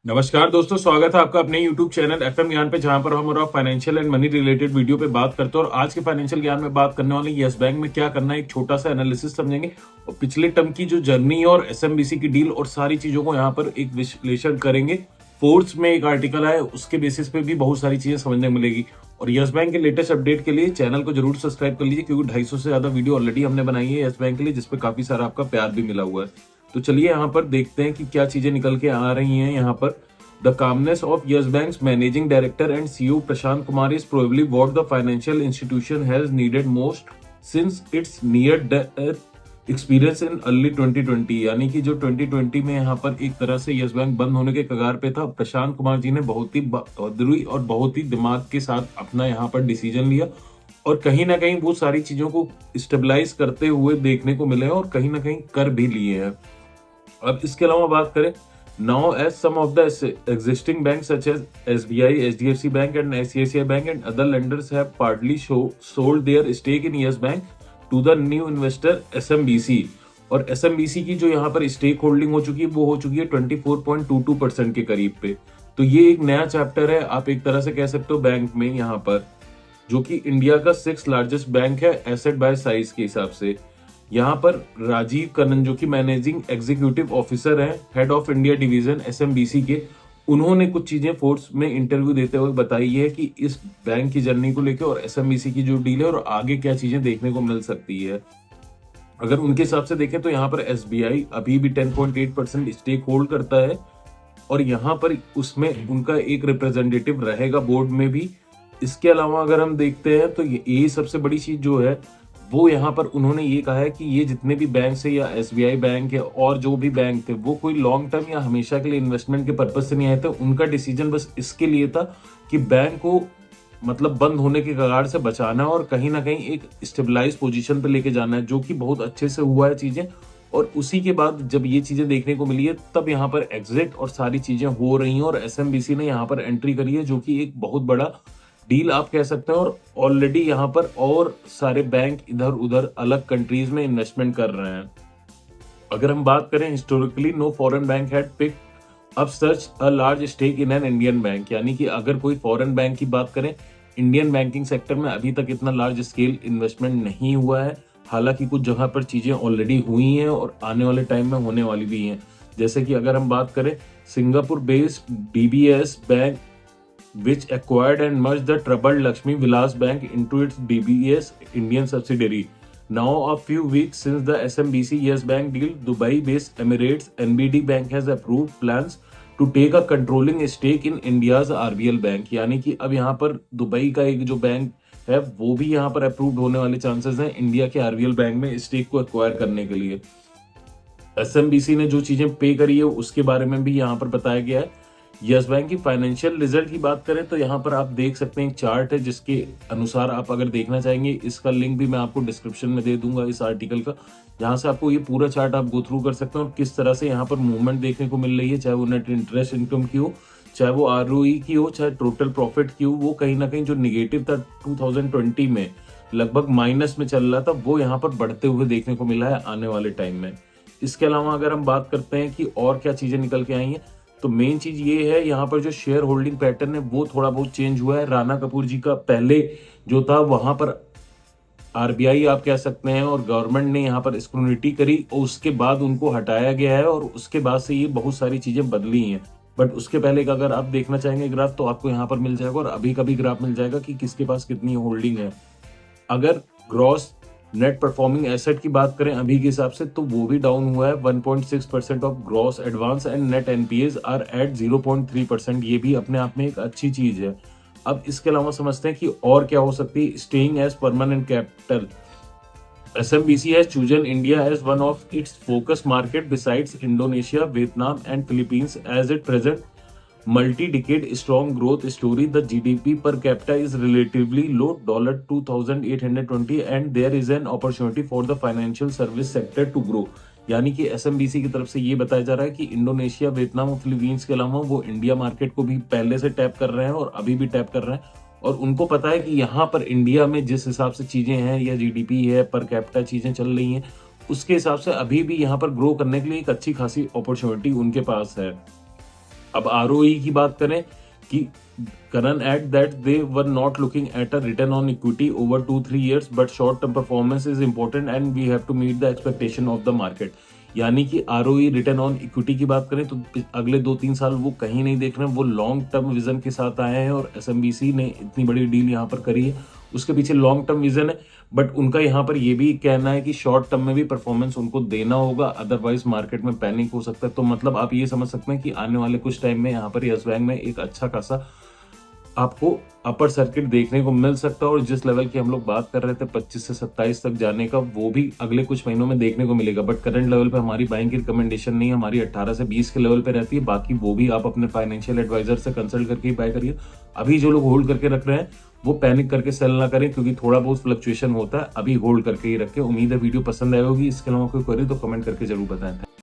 नमस्कार दोस्तों, स्वागत है आपका अपने YouTube चैनल FM ज्ञान पे, जहां पर हम और आप financial and money related video पे बात करते हैं। और आज के फाइनेंशियल ज्ञान में बात करने वाले यस बैंक में क्या करना है, एक छोटा सा एनालिसिस समझेंगे और पिछले टर्म की जो जर्नी है और एसएमबीसी की डील और सारी चीजों को यहाँ पर एक विश्लेषण करेंगे। फोर्ब्स में एक आर्टिकल है, उसके बेसिस पे भी बहुत सारी चीजें समझने मिलेगी। और यस बैंक के लेटेस्ट अपडेट के लिए चैनल को जरूर सब्सक्राइब कर लीजिए, क्योंकि 250 से ज्यादा वीडियो ऑलरेडी हमने बनाई है यस बैंक के लिए, जिसपे काफी सारा आपका प्यार भी मिला हुआ है। तो चलिए यहाँ पर देखते हैं कि क्या चीजें निकल के आ रही हैं यहाँ पर। The calmness of Yes Bank's managing director and CEO Prashant Kumar is probably what the financial institution has needed most since its near-death experience in early 2020। यानी कि जो 2020 में यहाँ पर एक तरह से यस बैंक बंद होने के कगार पे था, प्रशांत कुमार जी ने बहुत ही बहादुरी और बहुत ही दिमाग के साथ अपना यहाँ पर डिसीजन लिया और कहीं ना कहीं वो सारी चीजों को स्टेबलाइज करते हुए देखने को मिले और कहीं ना कहीं कर भी लिए हैं। अब इसके अलावा बात करें, now as some of the existing banks such as SBI, HDFC Bank and ICICI Bank and other lenders have partly sold their stake in Yes Bank to the new investor SMBC। और SMBC की जो यहाँ पर stake holding हो चुकी है वो हो चुकी है 24.22% के करीब पे। तो ये एक नया चैप्टर है, आप एक तरह से कह सकते हो बैंक में, यहाँ पर जो कि इंडिया का 6th लार्जेस्ट बैंक है एसेट बाय साइज के हिसाब से। यहाँ पर राजीव कन्नन जो कि मैनेजिंग एग्जीक्यूटिव ऑफिसर हैं, head of India division SMBC के, उन्होंने कुछ चीजें फोर्ब्स में इंटरव्यू देते हुए बताई है कि इस बैंक की जर्नी को लेकर और एसएमबीसी की जो डील है और आगे क्या चीजें देखने को मिल सकती है। अगर उनके हिसाब से देखें तो यहाँ पर एसबीआई अभी भी 10.8% स्टेक होल्ड करता है और यहाँ पर उसमें उनका एक रिप्रेजेंटेटिव रहेगा बोर्ड में भी। इसके अलावा अगर हम देखते हैं तो ये सबसे बड़ी चीज जो है वो यहाँ पर उन्होंने ये कहा है कि ये जितने भी बैंक है या एसबीआई बैंक है और जो भी बैंक थे वो कोई लॉन्ग टर्म या हमेशा के लिए इन्वेस्टमेंट के पर्पज से नहीं आए थे। उनका डिसीजन बस इसके लिए था कि बैंक को मतलब बंद होने के कगार से बचाना और कहीं ना कहीं एक स्टेबलाइज पोजीशन पे लेके जाना है, जो कि बहुत अच्छे से हुआ है चीजें। और उसी के बाद जब ये चीजें देखने को मिली है तब यहाँ पर एग्जिट और सारी चीजें हो रही हैं और एसएमबीसी ने यहाँ पर एंट्री करी है, जो कि एक बहुत बड़ा डील आप कह सकते हैं। और ऑलरेडी यहाँ पर और सारे बैंक इधर उधर अलग कंट्रीज में इन्वेस्टमेंट कर रहे हैं। अगर हम बात करें historically, no foreign bank had picked up such a large stake in an Indian bank. यानी कि अगर कोई फॉरेन बैंक की बात करें, इंडियन बैंकिंग सेक्टर में अभी तक इतना लार्ज स्केल इन्वेस्टमेंट नहीं हुआ है। हालांकि कुछ जगह पर चीजें ऑलरेडी हुई हैं और आने वाले टाइम में होने वाली भी हैं। जैसे कि अगर हम बात करें, Singapore based DBS bank which acquired and merged the troubled Lakshmi Vilas Bank into its DBS Indian subsidiary. Now, a few weeks since the SMBC Yes Bank deal, Dubai-based Emirates NBD Bank has approved plans to take a controlling stake in India's RBL Bank। यानी कि अब यहाँ पर Dubai का एक जो bank है वो भी यहाँ पर अप्रूव्ड होने वाले चांसेस हैं इंडिया के आरबीएल बैंक में स्टेक को एक्वायर करने के लिए। एसएमबीसी ने जो चीजें पे करी है उसके बारे में भी यहाँ पर बताया गया है। यस बैंक की फाइनेंशियल रिजल्ट की बात करें तो यहाँ पर आप देख सकते हैं एक चार्ट है, जिसके अनुसार आप अगर देखना चाहेंगे, इसका लिंक भी मैं आपको डिस्क्रिप्शन में दे दूंगा इस आर्टिकल का, जहां से आपको ये पूरा चार्ट आप गो थ्रू कर सकते हैं और किस तरह से यहाँ पर मूवमेंट देखने को मिल रही है, चाहे वो नेट इंटरेस्ट इनकम की हो, चाहे वो आरओई की हो, चाहे टोटल प्रॉफिट की हो। वो कहीं ना कहीं जो निगेटिव था 2020 में लगभग माइनस में चल रहा था, वो यहाँ पर बढ़ते हुए देखने को मिला है आने वाले टाइम में। इसके अलावा अगर हम बात करते हैं कि और क्या चीजें निकल के आई हैं, तो मेन चीज ये है यहाँ पर जो शेयर होल्डिंग पैटर्न है वो थोड़ा बहुत चेंज हुआ है। राणा कपूर जी का पहले जो था वहां पर आरबीआई आप कह सकते हैं और गवर्नमेंट ने यहाँ पर स्क्रूनिटी करी और उसके बाद उनको हटाया गया है और उसके बाद से ये बहुत सारी चीजें बदली हैं। बट उसके पहले का अगर आप देखना चाहेंगे ग्राफ तो आपको यहाँ पर मिल जाएगा और अभी का भी ग्राफ मिल जाएगा कि किसके पास कितनी होल्डिंग है। अगर ग्रॉस नेट परफॉर्मिंग एसेट की बात करें अभी के हिसाब से तो वो भी डाउन हुआ है। 1.6% of gross advance and net NPAs are at 0.3%। ये भी अपने आप में एक अच्छी चीज है। अब इसके अलावा समझते हैं कि और क्या हो सकती है। Staying as permanent capital, SMBC has chosen India as one of its focus market besides Indonesia, Vietnam and Philippines as its present multi-decade strong growth story. The GDP per capita is relatively low, $2,820, and there is an opportunity for the financial service sector to grow। यानी कि SMBC की तरफ से ये बताया जा रहा है कि इंडोनेशिया, वियतनाम और फिलीपींस के अलावा वो इंडिया मार्केट को भी पहले से टैप कर रहे हैं और अभी भी टैप कर रहे हैं। और उनको पता है कि यहाँ पर इंडिया में जिस हिसाब से चीजें हैं या जीडीपी है, पर कैपिटा चीजें चल रही हैं, उसके हिसाब से अभी भी यहाँ पर ग्रो करने के लिए एक अच्छी खासी अपॉर्चुनिटी उनके पास है। अब आरओई की बात करें कि Karan add that they were not looking at a return on equity over 2-3 years, but short-term performance is important and we have to meet the expectation of the market. यानी कि ROE return on equity की बात करें तो अगले 2-3 साल वो कहीं नहीं देख रहे हैं, वो लॉन्ग टर्म विजन के साथ आए हैं और एसएमबीसी ने इतनी बड़ी डील यहाँ पर करी है, उसके पीछे लॉन्ग टर्म विजन है। बट उनका यहाँ पर ये भी कहना है कि शॉर्ट टर्म में भी परफॉर्मेंस उनको देना होगा, अदरवाइज मार्केट में पैनिक हो सकता है। तो मतलब आप ये समझ सकते हैं कि आने वाले कुछ टाइम में यहाँ पर यस बैंक में एक अच्छा खासा आपको अपर सर्किट देखने को मिल सकता है और जिस लेवल की हम लोग बात कर रहे थे 25 से 27 तक जाने का, वो भी अगले कुछ महीनों में देखने को मिलेगा। बट करंट लेवल पे हमारी बाइंग की रिकमेंडेशन नहीं है, हमारी 18 से 20 के लेवल पे रहती है। बाकी वो भी आप अपने फाइनेंशियल एडवाइजर से कंसल्ट करके ही बाय करिए। अभी जो लोग होल्ड करके रख रहे हैं वो पैनिक करके सेल ना करें, क्योंकि थोड़ा बहुत फ्लक्चुएशन होता है, अभी होल्ड करके ही रखें। उम्मीद है वीडियो पसंद आई होगी। इसके अलावा कोई क्वेरी तो कमेंट करके जरूर बताएं।